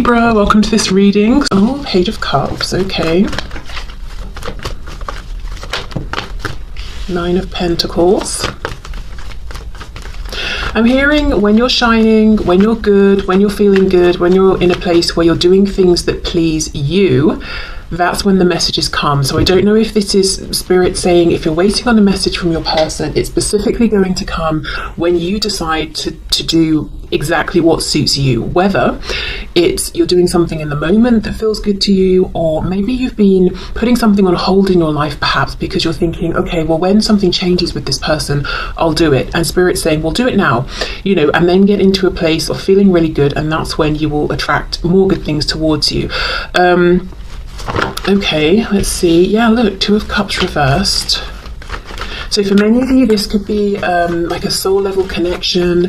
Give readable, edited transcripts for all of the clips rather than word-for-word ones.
Libra, welcome to this reading. Oh, Page of Cups, okay. Nine of Pentacles. I'm hearing when you're shining, when you're good, when you're feeling good, when you're in a place where you're doing things that please you, that's when the messages come. So I don't know if this is Spirit saying if you're waiting on a message from your person, it's specifically going to come when you decide to do exactly what suits you, whether it's you're doing something in the moment that feels good to you, or maybe you've been putting something on hold in your life perhaps because you're thinking, okay, well, when something changes with this person, I'll do it. And Spirit's saying, well, do it now, and then get into a place of feeling really good, and that's when you will attract more good things towards you. Okay, let's see. Yeah, look, Two of Cups reversed. So for many of you, this could be like a soul level connection,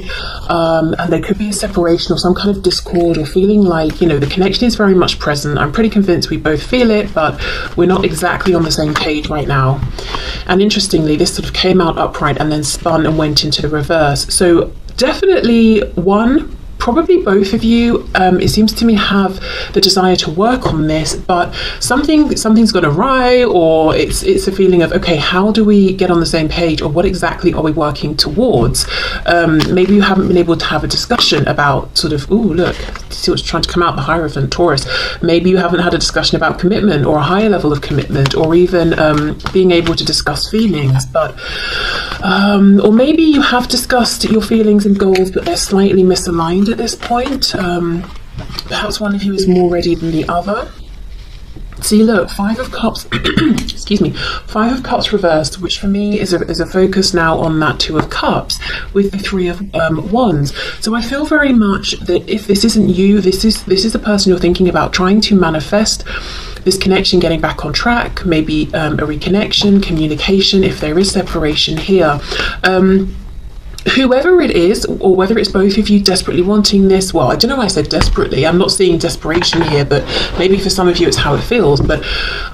and there could be a separation or some kind of discord, or feeling like, the connection is very much present. I'm pretty convinced we both feel it, but we're not exactly on the same page right now. And interestingly, this sort of came out upright and then spun and went into the reverse. So definitely probably both of you, it seems to me, have the desire to work on this, but something's gone awry, or it's a feeling of, okay, how do we get on the same page, or what exactly are we working towards? Maybe you haven't been able to have a discussion about sort of, ooh, look, see what's trying to come out, the Hierophant, Taurus. Maybe you haven't had a discussion about commitment, or a higher level of commitment, or even being able to discuss feelings, but or maybe you have discussed your feelings and goals, but they're slightly misaligned at this point. Perhaps one of you is more ready than the other. See, look, Five of Cups, excuse me, Five of Cups reversed, which for me is a focus now on that Two of Cups with the Three of Wands. So I feel very much that if this isn't you, this is the person you're thinking about, trying to manifest this connection, getting back on track, maybe a reconnection, communication, if there is separation here. Whoever it is, or whether it's both of you desperately wanting this, well, I don't know why I said desperately. I'm not seeing desperation here, but maybe for some of you it's how it feels. But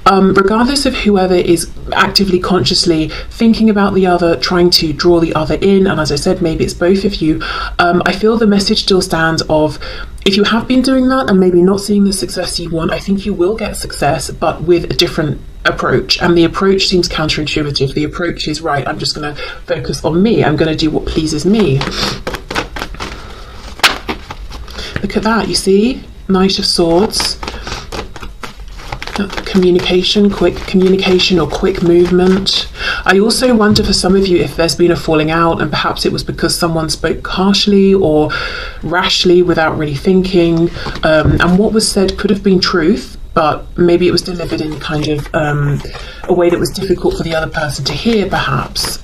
regardless of whoever is actively, consciously thinking about the other, trying to draw the other in, and as I said, maybe it's both of you, I feel the message still stands of, if you have been doing that and maybe not seeing the success you want, I think you will get success, but with a different approach. And the approach seems counterintuitive. The approach is, right, I'm just going to focus on me. I'm going to do what pleases me. Look at that, you see? Knight of Swords. Communication, quick communication or quick movement. I also wonder for some of you if there's been a falling out, and perhaps it was because someone spoke harshly or rashly without really thinking, and what was said could have been truth, but maybe it was delivered in kind of a way that was difficult for the other person to hear, perhaps.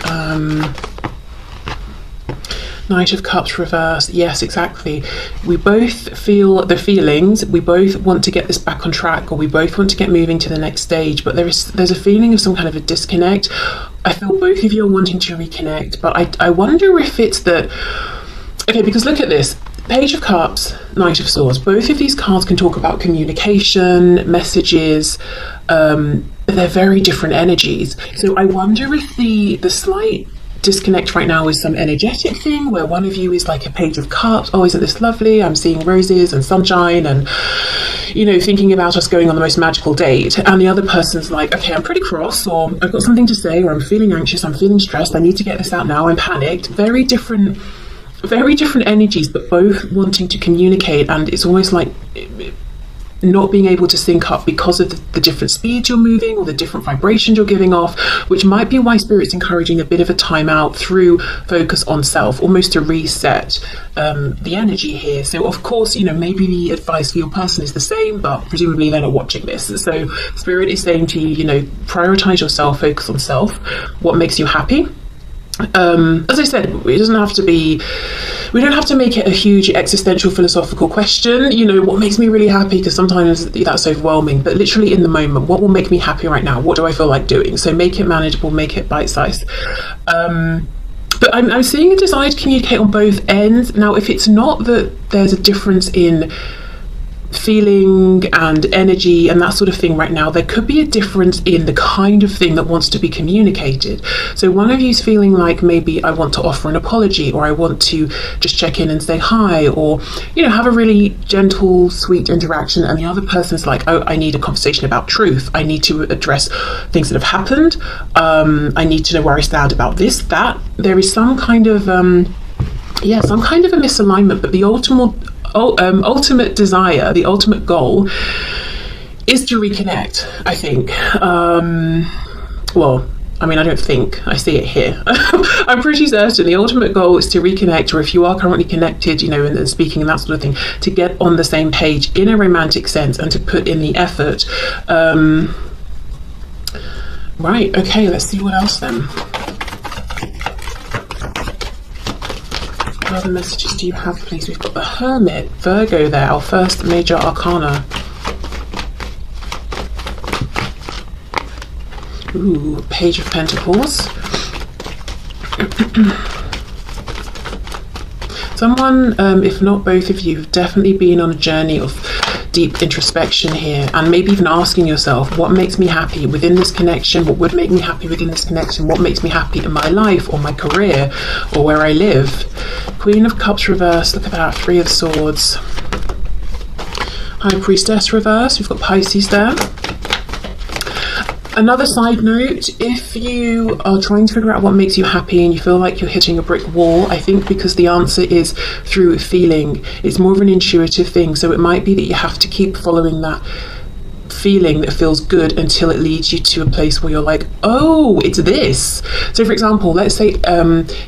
Knight of Cups reverse. Yes, exactly. We both feel the feelings. We both want to get this back on track, or we both want to get moving to the next stage, but there's a feeling of some kind of a disconnect. I feel both of you are wanting to reconnect, but I wonder if it's that, okay, because look at this. Page of Cups, Knight of Swords. Both of these cards can talk about communication, messages, but they're very different energies. So I wonder if the slight disconnect right now is some energetic thing where one of you is like a Page of Cups, oh, isn't this lovely, I'm seeing roses and sunshine and thinking about us going on the most magical date, and the other person's like, okay, I'm pretty cross, or I've got something to say, or I'm feeling anxious, I'm feeling stressed, I need to get this out now, I'm panicked. Very different energies, but both wanting to communicate, and it's almost like not being able to sync up because of the different speeds you're moving or the different vibrations you're giving off, which might be why Spirit's encouraging a bit of a timeout through focus on self, almost to reset the energy here. So of course, maybe the advice for your person is the same, but presumably they're not watching this. So Spirit is saying to you, prioritize yourself, focus on self, what makes you happy. As I said, it doesn't have to be, we don't have to make it a huge existential philosophical question, what makes me really happy, because sometimes that's overwhelming, but literally in the moment, what will make me happy right now? What do I feel like doing? So make it manageable, make it bite-sized. But I'm seeing a desire to communicate on both ends. Now, if it's not that there's a difference in feeling and energy and that sort of thing right now, there could be a difference in the kind of thing that wants to be communicated. So one of you's feeling like, maybe I want to offer an apology, or I want to just check in and say hi, or, you know, have a really gentle, sweet interaction, and the other person's like, oh, I need a conversation about truth. I need to address things that have happened. I need to know where I stand about this, that. There is some kind of some kind of a misalignment, but the ultimate desire, the ultimate goal is to reconnect, I think. Well, I mean, I don't think, I see it here. I'm pretty certain the ultimate goal is to reconnect, or if you are currently connected, you know, and speaking and that sort of thing, to get on the same page in a romantic sense and to put in the effort. Right, okay, let's see what else then. What other messages do you have, please? We've got the Hermit, Virgo there, our first major arcana. Ooh, Page of Pentacles. Someone, if not both of you, have definitely been on a journey of deep introspection here, and maybe even asking yourself, what makes me happy within this connection? What would make me happy within this connection? What makes me happy in my life, or my career, or where I live? Queen of Cups reversed, look at that, Three of Swords. High Priestess reversed, we've got Pisces there. Another side note, if you are trying to figure out what makes you happy and you feel like you're hitting a brick wall, I think because the answer is through feeling, it's more of an intuitive thing. So it might be that you have to keep following that feeling that feels good until it leads you to a place where you're like, oh, it's this. So for example, let's say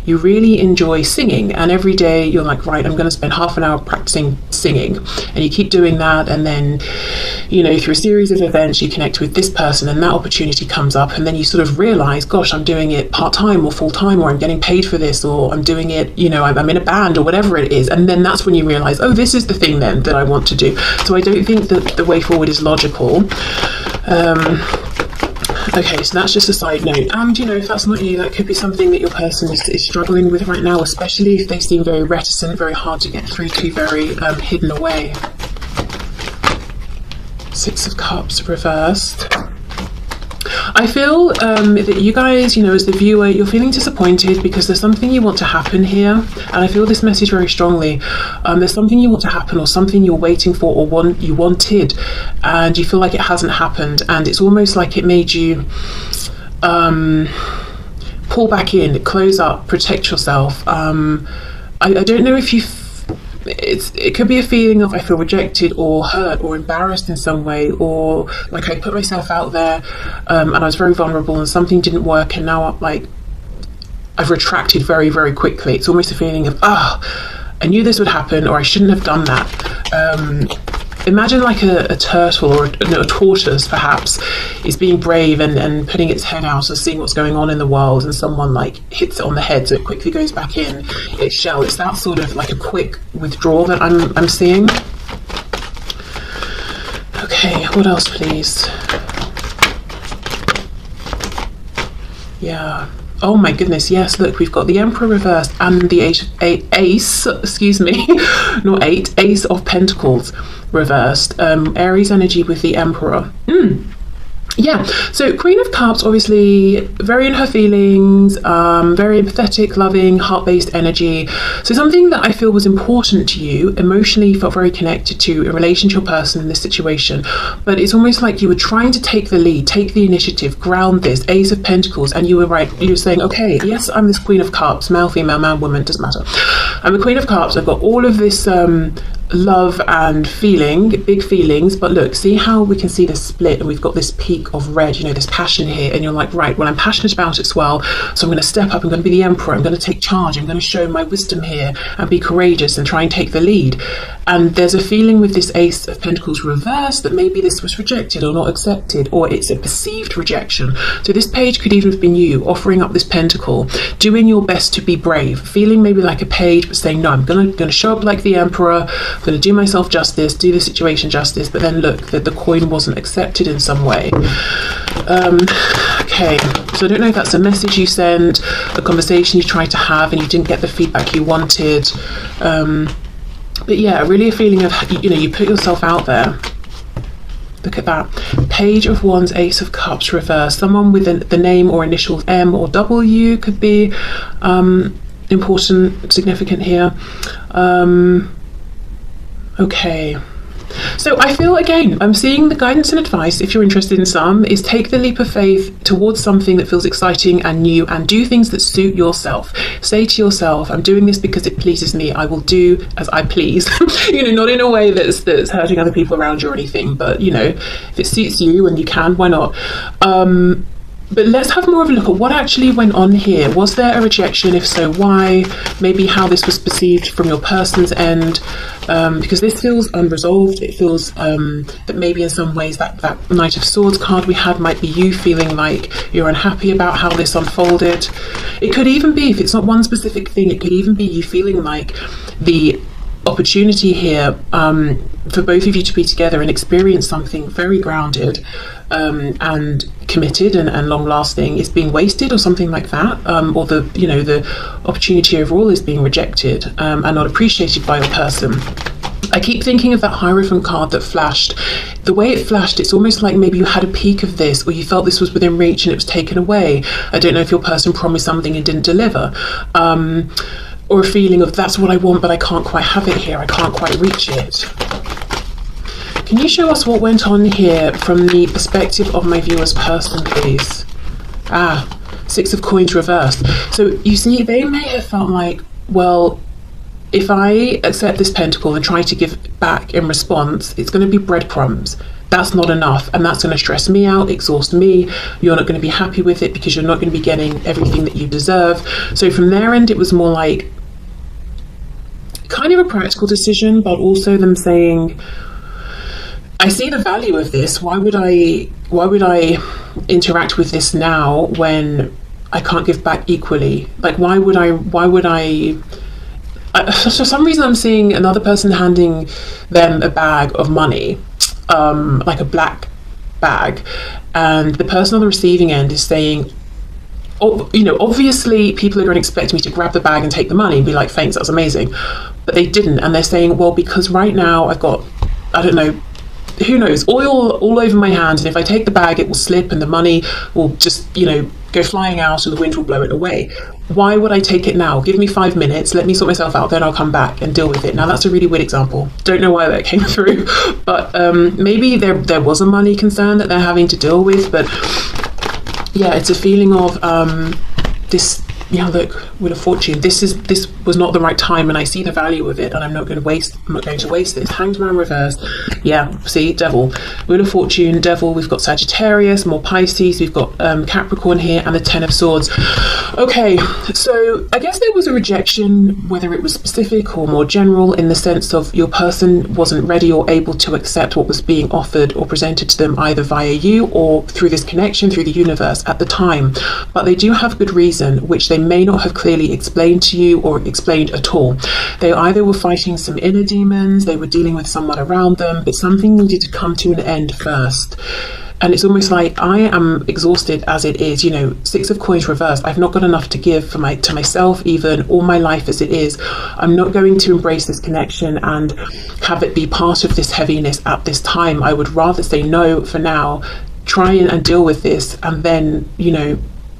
you really enjoy singing, and every day you're like, right, I'm going to spend half an hour practicing singing, and you keep doing that, and then, you know, through a series of events you connect with this person and that opportunity comes up, and then you sort of realize, gosh, I'm doing it part-time or full-time, or I'm getting paid for this, or I'm doing it, you know, I'm in a band or whatever it is, and then that's when you realize, oh, this is the thing then that I want to do. So I don't think that the way forward is logical. Okay, so that's just a side note, and you know, if that's not you, that could be something that your person is struggling with right now, especially if they seem very reticent, very hard to get through to, very hidden away. Six of Cups reversed. I feel that you guys, you know, as the viewer, you're feeling disappointed because there's something you want to happen here, and I feel this message very strongly. There's something you want to happen, or something you're waiting for, or you wanted, and you feel like it hasn't happened, and it's almost like it made you pull back in, close up, protect yourself. I don't know if you it could be a feeling of, I feel rejected or hurt or embarrassed in some way, or like I put myself out there and I was very vulnerable and something didn't work, and now I've retracted very, very quickly. It's almost a feeling of, I knew this would happen, or I shouldn't have done that. Imagine like a turtle, or a tortoise perhaps, is being brave and putting its head out and seeing what's going on in the world, and someone like hits it on the head so it quickly goes back in its shell. It's that sort of like a quick withdrawal that I'm seeing. Okay, what else please? Yeah. Oh my goodness, yes, look, we've got the Emperor reversed and the Ace of Pentacles reversed. Aries energy with the Emperor. Yeah, so Queen of Cups, obviously very in her feelings, very empathetic, loving, heart-based energy. So something that I feel was important to you, emotionally felt very connected to in relation to your person in this situation, but it's almost like you were trying to take the lead, take the initiative, ground this, Ace of Pentacles, and you were saying, okay, yes, I'm this Queen of Cups, male, female, man, woman, doesn't matter. I'm a Queen of Cups, I've got all of this love and feeling, big feelings, but look, see how we can see this split, and we've got this peak of red, you know, this passion here, and you're like, right, well, I'm passionate about it as well, so I'm going to step up, I'm going to be the Emperor, I'm going to take charge, I'm going to show my wisdom here and be courageous and try and take the lead. And there's a feeling with this Ace of Pentacles reversed that maybe this was rejected or not accepted, or it's a perceived rejection. So this page could even have been you offering up this pentacle, doing your best to be brave, feeling maybe like a page, but saying, no, I'm going to show up like the Emperor, I'm going to do myself justice, do the situation justice, but then look, that the coin wasn't accepted in some way. Okay, so I don't know if that's a message you sent, a conversation you tried to have and you didn't get the feedback you wanted. But yeah, really a feeling of, you know, you put yourself out there. Look at that. Page of Wands, Ace of Cups reverse. Someone with the name or initials M or W could be important, significant here. Okay. So I feel, again, I'm seeing the guidance and advice, if you're interested in some, is take the leap of faith towards something that feels exciting and new, and do things that suit yourself. Say to yourself, I'm doing this because it pleases me. I will do as I please. You know, not in a way that's hurting other people around you or anything, but, you know, if it suits you and you can, why not? But let's have more of a look at what actually went on here. Was there a rejection? If so, why? Maybe how this was perceived from your person's end, because this feels unresolved. It feels that maybe in some ways that Knight of Swords card we had might be you feeling like you're unhappy about how this unfolded. It could even be, if it's not one specific thing, it could even be you feeling like the opportunity here for both of you to be together and experience something very grounded and committed and long lasting is being wasted, or something like that, or the, you know, the opportunity overall is being rejected and not appreciated by your person. I keep thinking of that Hierophant card that flashed. The way it flashed, it's almost like maybe you had a peek of this, or you felt this was within reach and it was taken away. I don't know if your person promised something and didn't deliver. Or a feeling of, that's what I want, but I can't quite have it here. I can't quite reach it. Can you show us what went on here from the perspective of my viewer's person, please? Six of Coins reversed. So you see, they may have felt like, well, if I accept this pentacle and try to give back in response, it's going to be breadcrumbs. That's not enough, and that's going to stress me out, exhaust me. You're not going to be happy with it because you're not going to be getting everything that you deserve. So from their end, it was more like kind of a practical decision, but also them saying, I see the value of this. Why would I interact with this now when I can't give back equally? Like, why would I for some reason I'm seeing another person handing them a bag of money, like a black bag, and the person on the receiving end is saying, oh, you know, obviously people are going to expect me to grab the bag and take the money and be like, thanks, that's amazing. But they didn't, and they're saying, well, because right now I've got, I don't know, who knows, oil all over my hand, and if I take the bag it will slip and the money will just, you know, go flying out and the wind will blow it away. Why would I take it now? Give me 5 minutes, let me sort myself out, then I'll come back and deal with it. Now that's a really weird example. Don't know why that came through, but maybe there was a money concern that they're having to deal with. But yeah, it's a feeling of this, yeah, look, Wheel of Fortune, this was not the right time, and I see the value of it, and I'm not going to waste this. Hanged Man reversed. Yeah, see, Devil. Wheel of Fortune, Devil, we've got Sagittarius, more Pisces, we've got Capricorn here, and the Ten of Swords. Okay, so I guess there was a rejection, whether it was specific or more general, in the sense of your person wasn't ready or able to accept what was being offered or presented to them, either via you or through this connection, through the universe at the time. But they do have good reason, which they may not have clearly explained to you or explained at all. They either were fighting some inner demons, they were dealing with someone around them, but something needed to come to an end first. And it's almost like, I am exhausted as it is, you know, Six of Coins reversed. I've not got enough to give to myself, even, all my life as it is. I'm not going to embrace this connection and have it be part of this heaviness at this time. I would rather say no for now, try and deal with this, and then, you know,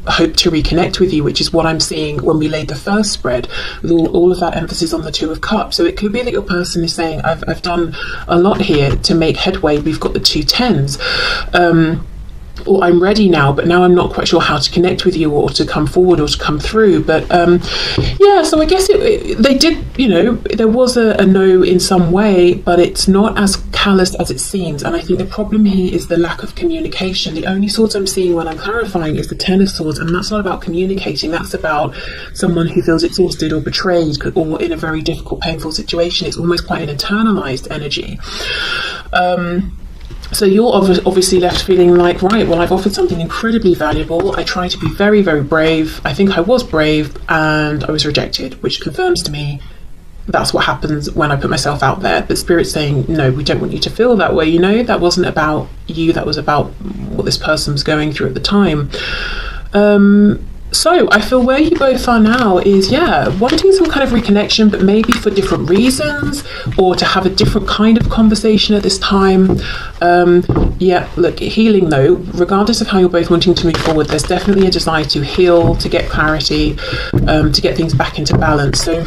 hope to reconnect with you, which is what I'm seeing when we laid the first spread, with all of that emphasis on the Two of Cups. So it could be that your person is saying, I've done a lot here to make headway. We've got the two tens, or I'm ready now, but now I'm not quite sure how to connect with you, or to come forward, or to come through. But yeah, so I guess they did, you know, there was a no in some way, but it's not as callous as it seems. And I think the problem here is the lack of communication. The only swords I'm seeing when I'm clarifying is the Ten of Swords, and that's not about communicating. That's about someone who feels exhausted or betrayed, or in a very difficult, painful situation. It's almost quite an internalized energy. So you're obviously left feeling like, right, well, I've offered something incredibly valuable. I tried to be very, very brave. I think I was brave, and I was rejected, which confirms to me that's what happens when I put myself out there. But Spirit's saying, no, we don't want you to feel that way. You know, that wasn't about you. That was about what this person was going through at the time. So I feel where you both are now is, yeah, wanting some kind of reconnection, but maybe for different reasons, or to have a different kind of conversation at this time. Yeah, look, healing though, regardless of how you're both wanting to move forward, there's definitely a desire to heal, to get clarity, to get things back into balance. So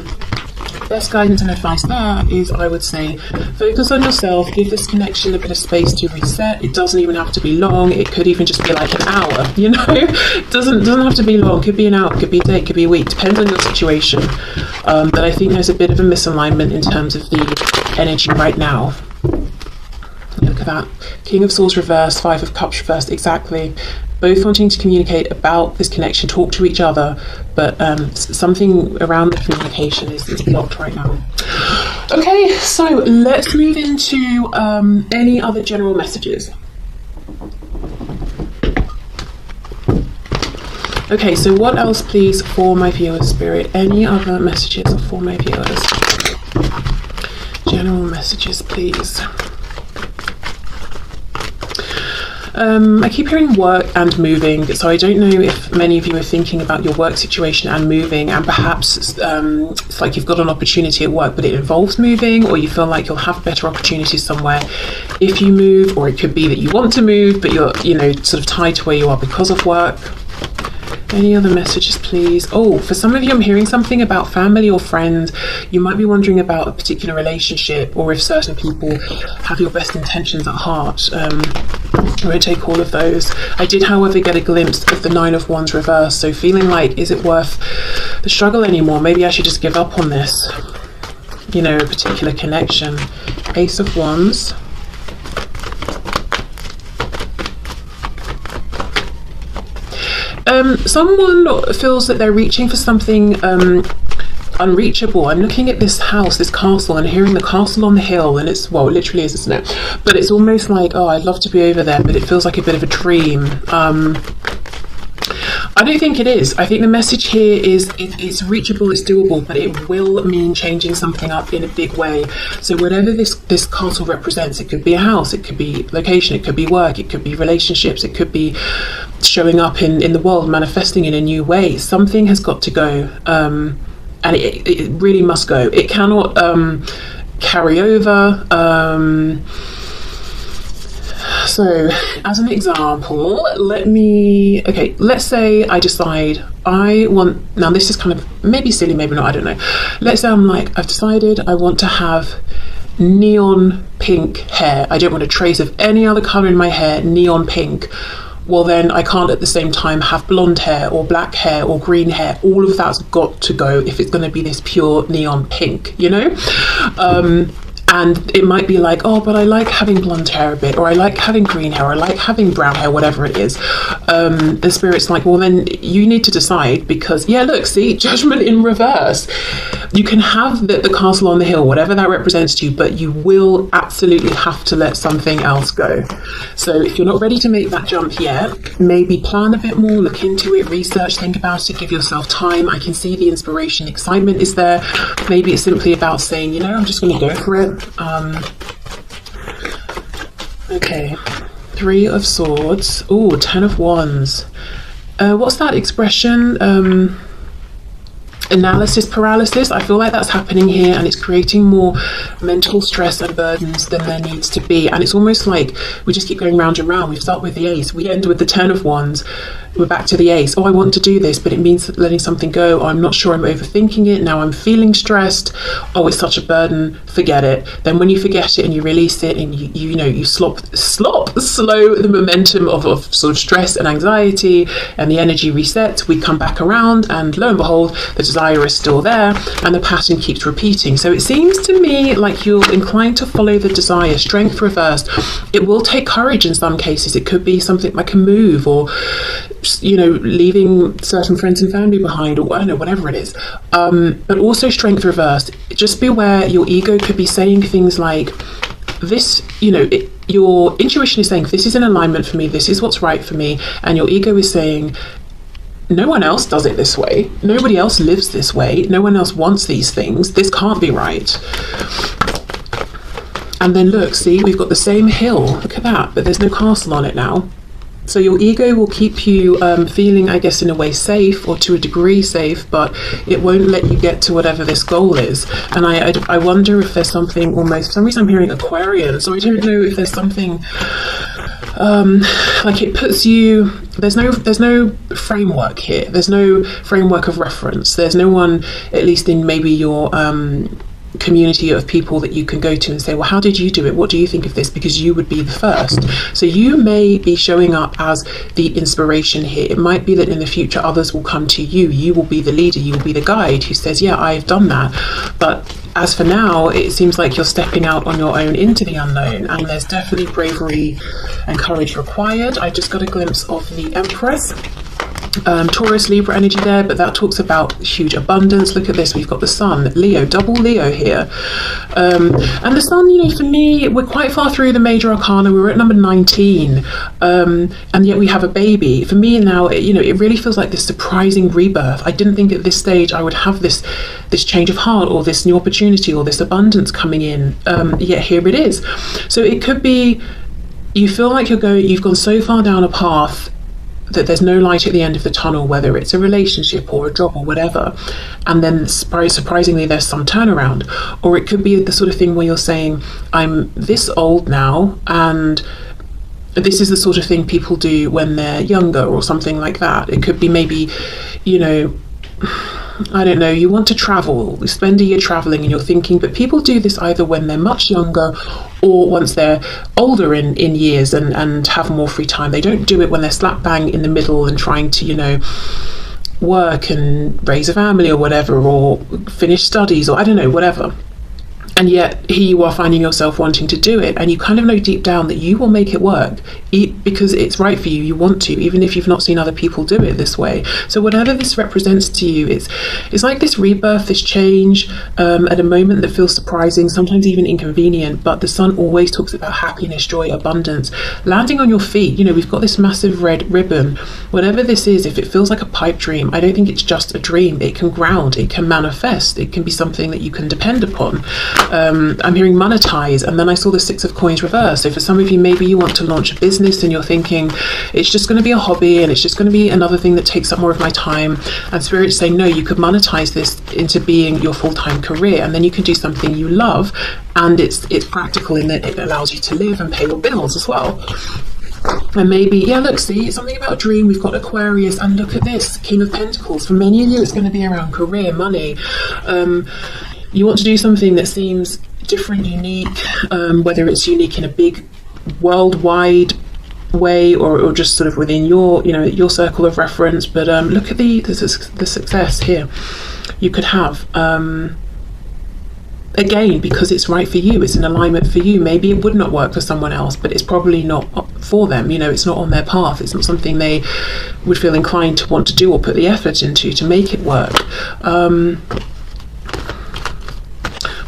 best guidance and advice there is, I would say, focus on yourself, give this connection a bit of space to reset. It doesn't even have to be long. It could even just be like an hour, you know. It doesn't have to be long. It could be an hour, it could be a day, it could be a week, depends on your situation. But I think there's a bit of a misalignment in terms of the energy right now. Look at that. King of Swords reversed, Five of Cups reversed, exactly. Both wanting to communicate about this connection, talk to each other, but something around the communication is blocked right now. Okay, so let's move into any other general messages. Okay, so what else, please, for my viewers, Spirit? Any other messages for my viewers? General messages, please. I keep hearing work and moving, so I don't know if many of you are thinking about your work situation and moving, and perhaps it's like you've got an opportunity at work but it involves moving, or you feel like you'll have better opportunities somewhere if you move, or it could be that you want to move but you're, you know, sort of tied to where you are because of work. Any other messages, please? Oh, for some of you, I'm hearing something about family or friends. You might be wondering about a particular relationship, or if certain people have your best intentions at heart. I won't take all of those. I did, however, get a glimpse of the Nine of Wands reverse, so feeling like, is it worth the struggle anymore? Maybe I should just give up on this, you know, a particular connection. Ace of Wands. Someone feels that they're reaching for something unreachable. I'm looking at this house, this castle, and hearing the castle on the hill, and it's, well, it literally is, isn't it? But it's almost like, oh, I'd love to be over there, but it feels like a bit of a dream. I don't think it is. I think the message here is it's reachable, it's doable, but it will mean changing something up in a big way. So whatever this castle represents, it could be a house, it could be location, it could be work, it could be relationships, it could be showing up in the world, manifesting in a new way. Something has got to go, and it really must go. It cannot carry over. So as an example, let's say I decide I want, now this is kind of maybe silly, maybe not, I don't know. Let's say I've decided I want to have neon pink hair. I don't want a trace of any other color in my hair, neon pink. Well, then I can't at the same time have blonde hair or black hair or green hair. All of that's got to go if it's going to be this pure neon pink, you know? And it might be like, oh, but I like having blonde hair a bit, or I like having green hair, or I like having brown hair, whatever it is. The Spirit's like, well, then you need to decide, because, yeah, look, see, judgment in reverse. You can have the castle on the hill, whatever that represents to you, but you will absolutely have to let something else go. So if you're not ready to make that jump yet, maybe plan a bit more, look into it, research, think about it, give yourself time. I can see the inspiration, excitement is there. Maybe it's simply about saying, you know, I'm just going to go for it. Okay, Three of Swords. Oh, Ten of Wands. What's that expression? Analysis paralysis. I feel like that's happening here, and it's creating more mental stress and burdens than there needs to be. And it's almost like we just keep going round and round. We start with the Ace, we end with the Ten of Wands, we're back to the Ace. Oh, I want to do this, but it means letting something go. Oh, I'm not sure, I'm overthinking it. Now I'm feeling stressed. Oh, it's such a burden. Forget it. Then when you forget it and you release it, and you slow the momentum of sort of stress and anxiety, and the energy resets, we come back around, and lo and behold, the desire is still there, and the pattern keeps repeating. So it seems to me like you're inclined to follow the desire. Strength reversed. It will take courage in some cases. It could be something like a move, or leaving certain friends and family behind, or I don't know, whatever it is. But also strength reversed. Just beware, your ego could be saying things like this, your intuition is saying, this is in alignment for me, this is what's right for me, and your ego is saying, no one else does it this way, nobody else lives this way, no one else wants these things, this can't be right. And then look, see, we've got the same hill, look at that, but there's no castle on it now. So your ego will keep you feeling, I guess, in a way safe, or to a degree safe, but it won't let you get to whatever this goal is. And I wonder if there's something, almost, for some reason I'm hearing Aquarian, so I don't know if there's something like it puts you, there's no framework here, there's no framework of reference, there's no one, at least in maybe your community of people that you can go to and say, well, how did you do it? What do you think of this? Because you would be the first. So you may be showing up as the inspiration here. It might be that in the future others will come to you. You will be the leader, you will be the guide who says, yeah, I've done that. But as for now, it seems like you're stepping out on your own into the unknown, and there's definitely bravery and courage required. I just got a glimpse of the Empress. Taurus, Libra energy there, but that talks about huge abundance. Look at this, we've got the Sun, Leo, double Leo here. And the Sun, you know, for me, we're quite far through the major arcana. We're at number 19, and yet we have a baby. For me now, it really feels like this surprising rebirth. I didn't think at this stage I would have this change of heart, or this new opportunity, or this abundance coming in, yet here it is. So it could be you feel like you've gone so far down a path that there's no light at the end of the tunnel, whether it's a relationship or a job or whatever, and then surprisingly there's some turnaround. Or it could be the sort of thing where you're saying, I'm this old now, and this is the sort of thing people do when they're younger, or something like that. It could be maybe, I don't know, you want to travel, spend a year traveling, and you're thinking, but people do this either when they're much younger or once they're older in years and have more free time. They don't do it when they're slap bang in the middle and trying to, work and raise a family or whatever, or finish studies, or I don't know, whatever. And yet here you are finding yourself wanting to do it, and you kind of know deep down that you will make it work because it's right for you. You want to, even if you've not seen other people do it this way. So whatever this represents to you, it's like this rebirth, this change, at a moment that feels surprising, sometimes even inconvenient. But the Sun always talks about happiness, joy, abundance, landing on your feet. We've got this massive red ribbon. Whatever this is, if it feels like a pipe dream, I don't think it's just a dream. It can ground, it can manifest, it can be something that you can depend upon. I'm hearing monetize, and then I saw the Six of Coins reverse. So for some of you, maybe you want to launch a business and you're thinking it's just going to be a hobby, and it's just going to be another thing that takes up more of my time, and Spirit's saying no, you could monetize this into being your full-time career, and then you can do something you love, and it's practical in that it allows you to live and pay your bills as well. And maybe, look, see, something about a dream. We've got Aquarius, and look at this, King of Pentacles. For many of you, it's going to be around career, money. You want to do something that seems different, unique, whether it's unique in a big worldwide way or just sort of within your circle of reference. But look at the success here you could have. Again, because it's right for you, it's an alignment for you. Maybe it would not work for someone else, but it's probably not for them. It's not on their path. It's not something they would feel inclined to want to do or put the effort into to make it work.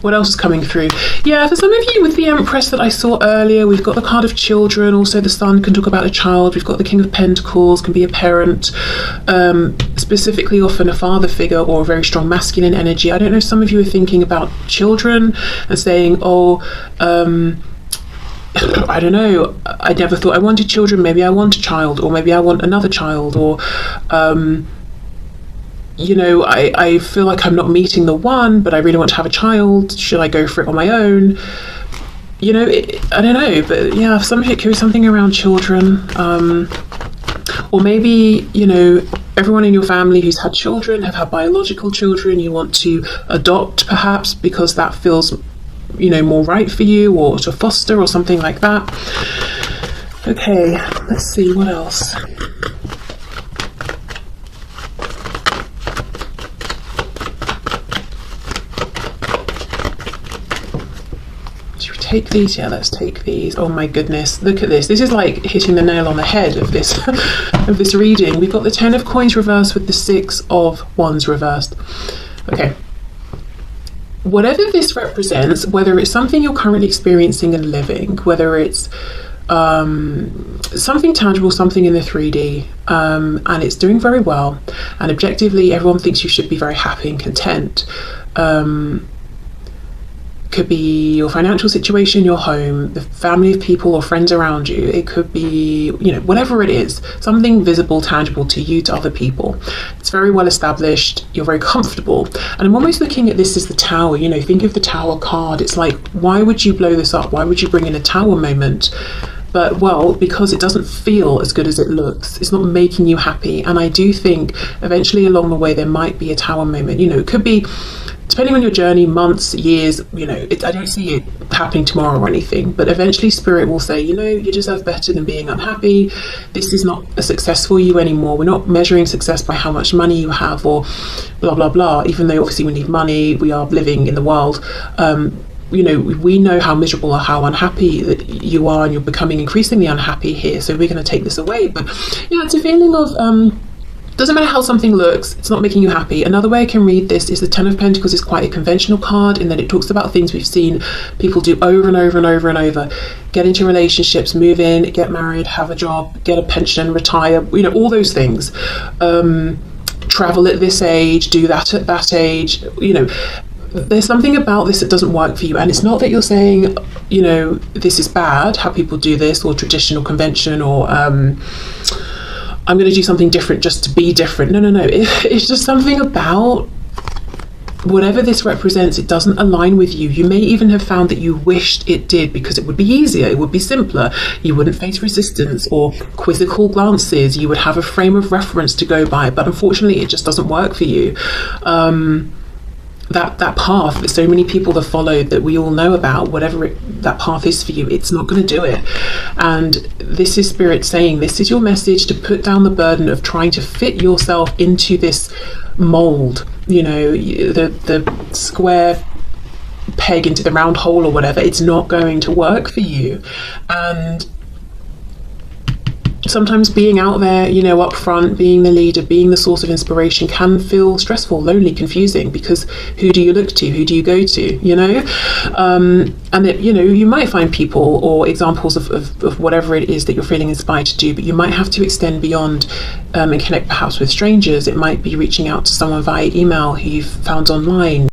What else is coming through? For some of you with the Empress that I saw earlier, we've got the card of children. Also the Sun can talk about a child. We've got the King of Pentacles, can be a parent, specifically often a father figure or a very strong masculine energy. I don't know, some of you are thinking about children and saying, I don't know, I never thought I wanted children, maybe I want a child, or maybe I want another child, or I feel like I'm not meeting the one, but I really want to have a child. Should I go for it on my own? I don't know, but some of it could be something around children. Or maybe, everyone in your family who's had children have had biological children. You want to adopt, perhaps, because that feels, more right for you, or to foster or something like that. Okay, let's see, what else? Take these, let's take these. Oh my goodness, look at this. This is like hitting the nail on the head of this of this reading. We've got the 10 of Coins reversed with the 6 of Wands reversed. Okay, whatever this represents, whether it's something you're currently experiencing and living, whether it's something tangible, something in the 3D, and it's doing very well, and objectively everyone thinks you should be very happy and content, could be your financial situation, your home, the family of people or friends around you. It could be, whatever it is, something visible, tangible to you, to other people. It's very well established. You're very comfortable. And I'm almost looking at this as the Tower. Think of the Tower card. It's like, why would you blow this up? Why would you bring in a Tower moment? But, well, because it doesn't feel as good as it looks. It's not making you happy. And I do think eventually along the way there might be a Tower moment. It could be, depending on your journey, months, years, I don't see it happening tomorrow or anything, but eventually Spirit will say, you deserve better than being unhappy. This is not a success for you anymore. We're not measuring success by how much money you have or blah, blah, blah, even though obviously we need money. We are living in the world. We know how miserable or how unhappy that you are, and you're becoming increasingly unhappy here. So we're going to take this away. But it's a feeling of, doesn't matter how something looks, it's not making you happy. Another way I can read this is the Ten of Pentacles is quite a conventional card in that it talks about things we've seen people do over and over and over and over. Get into relationships, move in, get married, have a job, get a pension, retire, all those things. Travel at this age, do that at that age, There's something about this that doesn't work for you, and it's not that you're saying, this is bad, how people do this, or traditional convention, or I'm going to do something different just to be different. No. It's just something about whatever this represents. It doesn't align with you. You may even have found that you wished it did, because it would be easier, it would be simpler. You wouldn't face resistance or quizzical glances. You would have a frame of reference to go by, but unfortunately it just doesn't work for you. That path that so many people have followed, that we all know about, whatever that path is for you, it's not going to do it. And this is Spirit saying, this is your message to put down the burden of trying to fit yourself into this mold, the square peg into the round hole or whatever. It's not going to work for you. And sometimes being out there, up front, being the leader, being the source of inspiration can feel stressful, lonely, confusing, because who do you look to? Who do you go to? And you might find people or examples of whatever it is that you're feeling inspired to do, but you might have to extend beyond and connect perhaps with strangers. It might be reaching out to someone via email who you've found online.